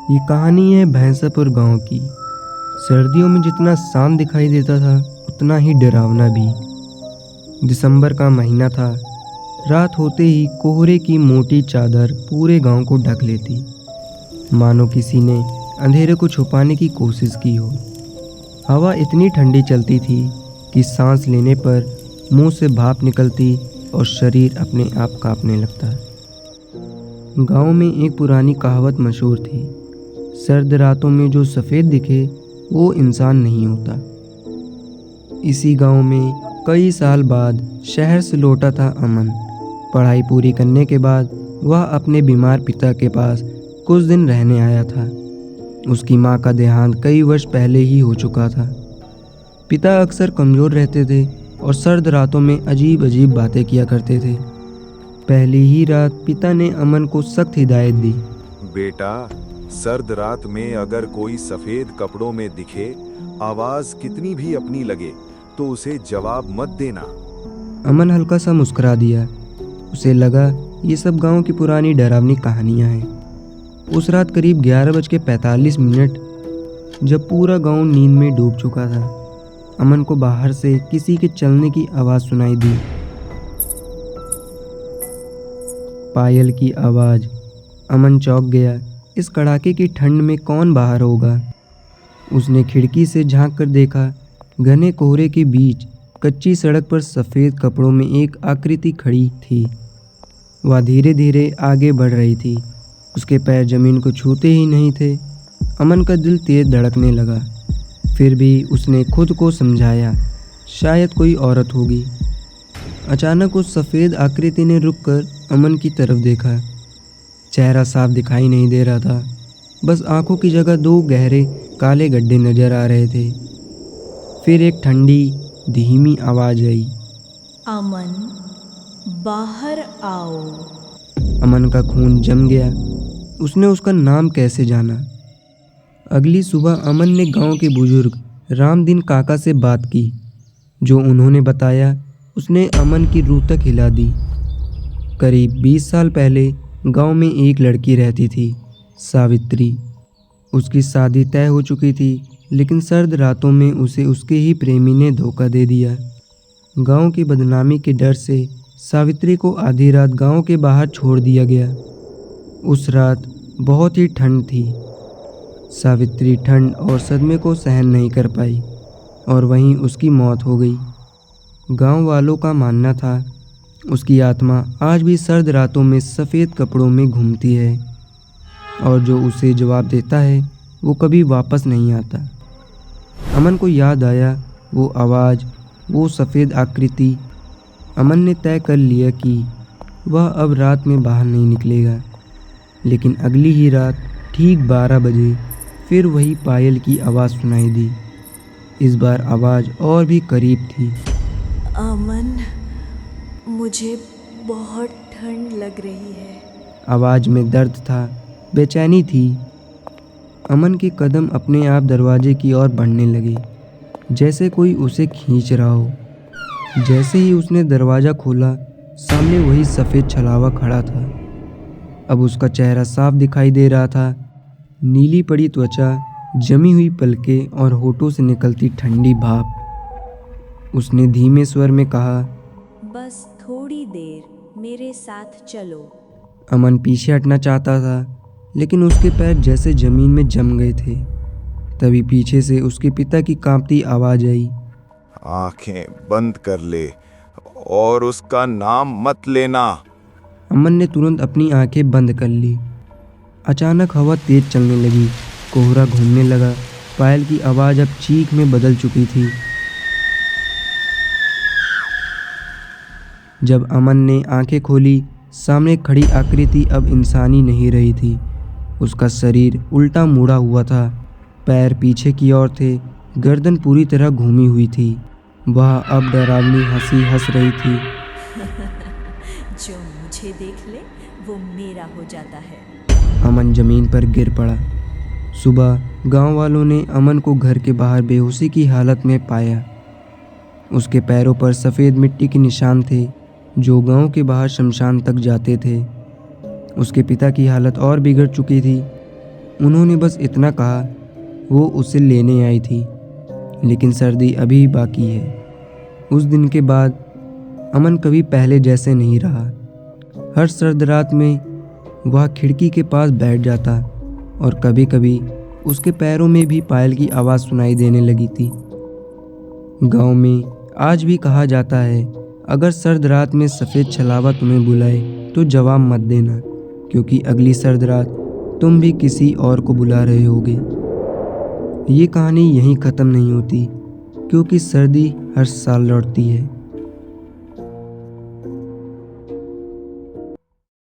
ये कहानी है भैंसापुर गांव की। सर्दियों में जितना शांत दिखाई देता था उतना ही डरावना भी। दिसंबर का महीना था। रात होते ही कोहरे की मोटी चादर पूरे गांव को ढक लेती, मानो किसी ने अंधेरे को छुपाने की कोशिश की हो। हवा इतनी ठंडी चलती थी कि सांस लेने पर मुंह से भाप निकलती और शरीर अपने आप कांपने लगता। गांव में एक पुरानी कहावत मशहूर थी, सर्द रातों में जो सफ़ेद दिखे वो इंसान नहीं होता। इसी गांव में कई साल बाद शहर से लौटा था अमन। पढ़ाई पूरी करने के बाद वह अपने बीमार पिता के पास कुछ दिन रहने आया था। उसकी मां का देहांत कई वर्ष पहले ही हो चुका था। पिता अक्सर कमज़ोर रहते थे और सर्द रातों में अजीब अजीब बातें किया करते थे। पहली ही रात पिता ने अमन को सख्त हिदायत दी। बेटा, सर्द रात में अगर कोई सफेद कपड़ों में दिखे, आवाज कितनी भी अपनी लगे, तो उसे जवाब मत देना। अमन हल्का सा मुस्कुरा दिया। उसे लगा ये सब गांव की पुरानी डरावनी कहानियां हैं। उस रात करीब 11:45 जब पूरा गांव नींद में डूब चुका था, अमन को बाहर से किसी के चलने की आवाज़ सुनाई दी। पायल की आवाज़। अमन चौंक गया। इस कड़ाके की ठंड में कौन बाहर होगा? उसने खिड़की से झांक कर देखा। घने कोहरे के बीच कच्ची सड़क पर सफ़ेद कपड़ों में एक आकृति खड़ी थी। वह धीरे धीरे आगे बढ़ रही थी। उसके पैर जमीन को छूते ही नहीं थे। अमन का दिल तेज धड़कने लगा। फिर भी उसने खुद को समझाया, शायद कोई औरत होगी। अचानक उस सफ़ेद आकृति ने रुककर अमन की तरफ देखा। चेहरा साफ दिखाई नहीं दे रहा था, बस आंखों की जगह दो गहरे काले गड्ढे नजर आ रहे थे। फिर एक ठंडी धीमी आवाज़ आई, अमन, बाहर आओ। अमन का खून जम गया। उसने उसका नाम कैसे जाना? अगली सुबह अमन ने गांव के बुजुर्ग रामदीन काका से बात की। जो उन्होंने बताया उसने अमन की रूह तक हिला दी। करीब 20 साल पहले गांव में एक लड़की रहती थी, सावित्री। उसकी शादी तय हो चुकी थी, लेकिन सर्द रातों में उसे उसके ही प्रेमी ने धोखा दे दिया। गांव की बदनामी के डर से सावित्री को आधी रात गांव के बाहर छोड़ दिया गया। उस रात बहुत ही ठंड थी। सावित्री ठंड और सदमे को सहन नहीं कर पाई और वहीं उसकी मौत हो गई। गांव वालों का मानना था उसकी आत्मा आज भी सर्द रातों में सफ़ेद कपड़ों में घूमती है और जो उसे जवाब देता है वो कभी वापस नहीं आता। अमन को याद आया वो आवाज़, वो सफ़ेद आकृति। अमन ने तय कर लिया कि वह अब रात में बाहर नहीं निकलेगा। लेकिन अगली ही रात ठीक 12 बजे फिर वही पायल की आवाज़ सुनाई दी। इस बार आवाज़ और भी करीब थी। अमन, मुझे बहुत ठंड लग रही है। आवाज़ में दर्द था, बेचैनी थी। अमन के कदम अपने आप दरवाजे की ओर बढ़ने लगे, जैसे कोई उसे खींच रहा हो। जैसे ही उसने दरवाज़ा खोला, सामने वही सफ़ेद छलावा खड़ा था। अब उसका चेहरा साफ दिखाई दे रहा था। नीली पड़ी त्वचा, जमी हुई पलकें और होठों से निकलती ठंडी भाप। उसने धीमे स्वर में कहा, बस थोड़ी देर मेरे साथ चलो। अमन पीछे हटना चाहता था, लेकिन उसके पैर जैसे ज़मीन में जम गए थे। तभी पीछे से उसके पिता की कांपती आवाज़ आई, आंखें बंद कर ले और उसका नाम मत लेना। अमन ने तुरंत अपनी आंखें बंद कर ली। अचानक हवा तेज चलने लगी, कोहरा घूमने लगा। पायल की आवाज़ अब चीख में बदल चुकी थी। जब अमन ने आंखें खोली, सामने खड़ी आकृति अब इंसानी नहीं रही थी। उसका शरीर उल्टा मुड़ा हुआ था, पैर पीछे की ओर थे, गर्दन पूरी तरह घूमी हुई थी। वह अब डरावनी हंसी हंस रही थी। जो मुझे देख ले वो मेरा हो जाता है। अमन जमीन पर गिर पड़ा। सुबह गांव वालों ने अमन को घर के बाहर बेहोशी की हालत में पाया। उसके पैरों पर सफ़ेद मिट्टी के निशान थे, जो गांव के बाहर शमशान तक जाते थे। उसके पिता की हालत और बिगड़ चुकी थी। उन्होंने बस इतना कहा, वो उसे लेने आई थी, लेकिन सर्दी अभी बाकी है। उस दिन के बाद अमन कभी पहले जैसे नहीं रहा। हर सर्द रात में वह खिड़की के पास बैठ जाता और कभी कभी उसके पैरों में भी पायल की आवाज़ सुनाई देने लगी थी। गांव में आज भी कहा जाता है, अगर सर्द रात में सफ़ेद छलावा तुम्हें बुलाए तो जवाब मत देना, क्योंकि अगली सर्द रात तुम भी किसी और को बुला रहे होगे। ये कहानी यहीं ख़त्म नहीं होती, क्योंकि सर्दी हर साल लौटती है।